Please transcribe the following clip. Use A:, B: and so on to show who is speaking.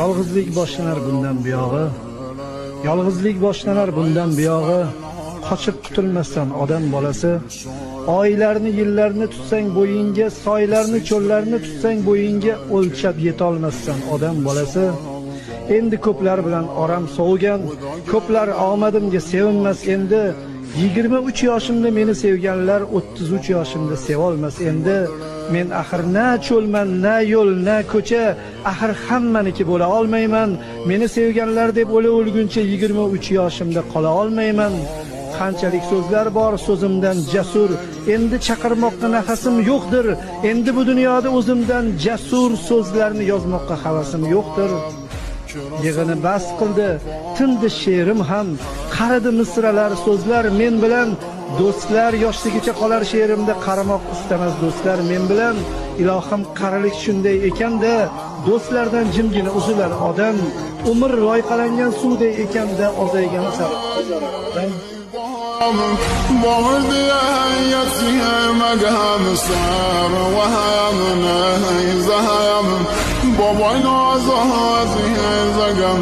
A: Yolg'izlik boshlanar bundan buyog'i. Yolg'izlik boshlanar bundan buyog'i. Qochib qutulmasdan odam bolasi. Oylarni, yillarni tutsang bo'yinga, soylarni, cho'llarni tutsang bo'yinga, o'lchab yetolmasdan odam bolasi. Endi ko'plar bilan oram sovigan, ko'plar omadimga sevinmas endi. 23 yoshimda meni sevganlar 33 yoshimda sevolmas endi. Men axir na cho'lman, na yo'l, na ko'cha, axir hammaniki bo'la olmayman. Meni sevganlar deb o'lguncha 23 yoshimda qola olmayman. Qanchalik so'zlar bor so'zimdan jasur, endi chaqirmoqqa nafasim yo'qdir. Endi bu dunyoda o'zimdan jasur so'zlarni yozmoqqa havasim yo'qdir. Yig'ini bas qildi, tindi she'rim ham, qaridi misralar so'zlar men bilan. Do'stlar yoshligicha qolar she'rimda, qaramoq istamas do'stlar men bilan. Ilohim qarilik shunday ekanda, do'stlardan jimgina uzilar odam. Umr loyqalangan suvday ekanda, ozaygan sari.
B: بغضي يسير مقام السهر وهيمنا زهيم بابا نازها زهيم زقم